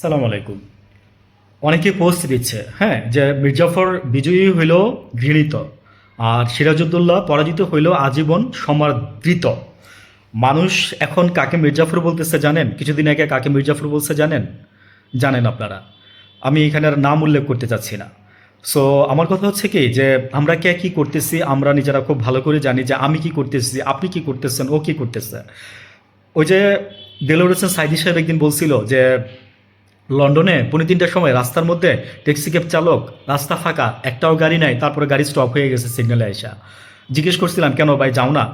সালাম আলাইকুম। অনেকে পোস্ট দিচ্ছে, হ্যাঁ, যে মির্জাফর বিজয়ী হইল ঘৃণিত, আর সিরাজউদ্দৌলা পরাজিত হইল আজীবন সমাদৃত। মানুষ এখন কাকে মির্জাফর বলতেছে জানেন? কিছুদিন আগে কাকে মির্জাফর বলছে জানেন? জানেন আপনারা। আমি এখানে আর নাম উল্লেখ করতে চাচ্ছি না। সো আমার কথা হচ্ছে কি, যে আমরা কে কী করতেছি আমরা নিজেরা খুব ভালো করে জানি, যে আমি কি করতেছি, আপনি কি করতেছেন, ও কি করতেছে। ওই যে দেলোয়ার হোসেন সাইদি সাহেব একদিন বলছিল যে লন্ডনে পৌনে ৩টার সময় রাস্তার মধ্যে ট্যাক্সি ক্যাব চালক, রাস্তা ফাঁকা, একটাও গাড়ি নাই, তারপরে গাড়ি স্টপ হয়ে গেছে সিগন্যালে আইসা। জিজ্ঞেস করছিলাম কেন ভাই যাও না,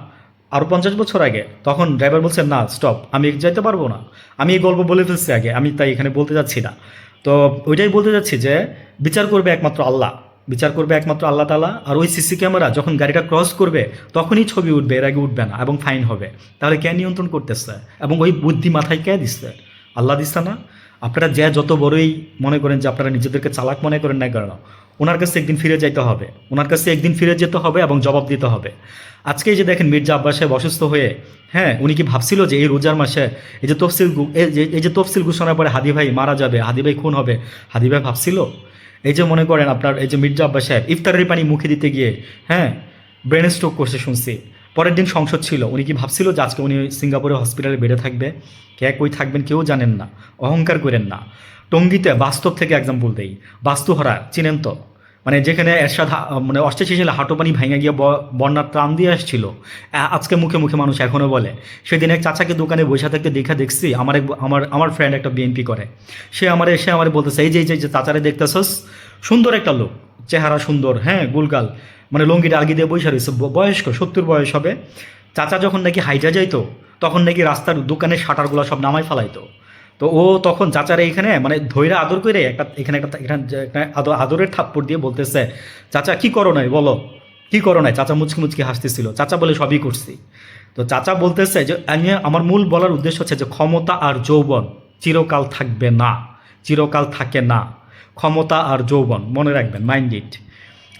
আরও ৫০ বছর আগে। তখন ড্রাইভার বলছে না স্টপ, আমি যাইতে পারবো না। আমি এই গল্প বলে ফেলছি আগে, আমি তাই এখানে বলতে যাচ্ছি না। তো ওইটাই বলতে যাচ্ছি যে বিচার করবে একমাত্র আল্লাহ, বিচার করবে একমাত্র আল্লাহ তাআলা। আর ওই সিসি ক্যামেরা যখন গাড়িটা ক্রস করবে তখনই ছবি উঠবে, এর আগে উঠবে না, এবং ফাইন হবে। তাহলে কে নিয়ন্ত্রণ করতেছে এবং ওই বুদ্ধি মাথায় কে দিচ্ছে? আল্লাহ দিচ্ছে না? আপনারা যে যত বড়ই মনে করেন যে আপনারা নিজেদেরকে চালাক মনে করেন না কেন, ওনার কাছে একদিন ফিরে যেতে হবে, ওনার কাছে একদিন ফিরে যেতে হবে এবং জবাব দিতে হবে। আজকে এই যে দেখেন মির্জা আব্বাস সাহেব অসুস্থ হয়ে, হ্যাঁ, উনি কি ভাবছিল যে এই রোজার মাসে এই যে তফসিল ঘোষণার পরে হাদি ভাই মারা যাবে, হাদি ভাই খুন হবে, হাদি ভাই ভাবছিল? এই যে মনে করেন আপনার এই যে মির্জা আব্বাস সাহেব ইফতারের পানি মুখে দিতে গিয়ে, হ্যাঁ, ব্রেন স্ট্রোক করছে শুনছি। পরের দিন সংসদ ছিল, উনি কি ভাবছিল যে আজকে উনি সিঙ্গাপুরে হসপিটালে বেডে থাকবে? কে কই থাকবেন কেউ জানেন না, অহংকার করেন না। টঙ্গীতে বাস্তব থেকে এক্সাম্পল দেই, বাস্তুহারা চিনেন তো? মানে যেখানে এরশাদ মানে অষ্টাশি সালে হাঁটু পানি ভাঙা গিয়ে বন্যার ত্রাণ দিয়ে আসছিল, আজকে মুখে মুখে মানুষ এখনও বলে। সেদিন এক চাচাকে দোকানে বসে থাকতে দেখছি, আমার ফ্রেন্ড একটা বিএনপি করে, সে আমারে বলতেছে এই যে চাচারে দেখতেছস, সুন্দর একটা লোক, চেহারা সুন্দর, হ্যাঁ, গুলগাল, মানে লঙ্গিটা আগি দিয়ে বসে রয়েছে, বয়স্ক ৭০ বয়স হবে। চাচা যখন নাকি হাইটা যাইতো তখন নাকি রাস্তার দোকানের শাটারগুলো সব নামাই ফেলাইতো। তো ও তখন চাচারে এখানে মানে ধৈরা আদর করে এখানে আদরের থাপ্পড় দিয়ে বলতেছে, চাচা কি করো নাই বলো, কি করো নাই? চাচা মুচকি মুচকি হাসতেছিল, চাচা বলে সবই করছি। তো চাচা বলতেছে যে আমার মূল বলার উদ্দেশ্য হচ্ছে যে ক্ষমতা আর যৌবন চিরকাল থাকবে না, চিরকাল থাকে না। ক্ষমতা আর যৌবন মনে রাখবেন, মাইন্ড ইট।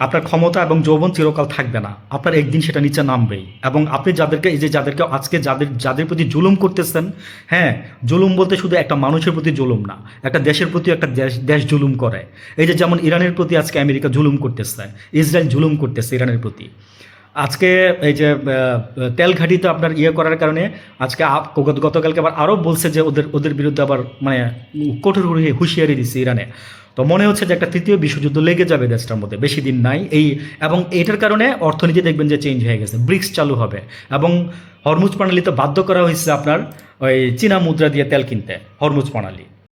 আপনার ক্ষমতা এবং যৌবন চিরকাল থাকবে না, আপনার একদিন সেটা নিচে নামবেই। এবং আপনি যাদেরকে এই যে যাদেরকে আজকে যাদের প্রতি জুলুম করতেছেন, হ্যাঁ, জুলুম বলতে শুধু একটা মানুষের প্রতি জুলুম না, একটা দেশের প্রতি একটা দেশ জুলুম করে। এই যে যেমন ইরানের প্রতি আজকে আমেরিকা জুলুম করতেছে, ইসরায়েল জুলুম করতেছে ইরানের প্রতি। আজকে এই যে তেল ঘাঁটিতে আপনার ইয়ে করার কারণে আজকে গতকালকে আবার আরও বলছে যে ওদের ওদের বিরুদ্ধে আবার মানে কঠোর হুঁশিয়ারি দিচ্ছে ইরানে। তো মনে হচ্ছে যে একটা তৃতীয় বিশ্বযুদ্ধ লেগে যাবে দেশটার মধ্যে, বেশি দিন নাই এই। এবং এটার কারণে অর্থনীতি দেখবেন যে চেঞ্জ হয়ে গেছে, ব্রিক্স চালু হবে এবং হরমুজ প্রণালীতে বাধ্য করা হয়েছে আপনার ওই চীনা মুদ্রা দিয়ে তেল কিনতে, হরমুজ প্রণালী।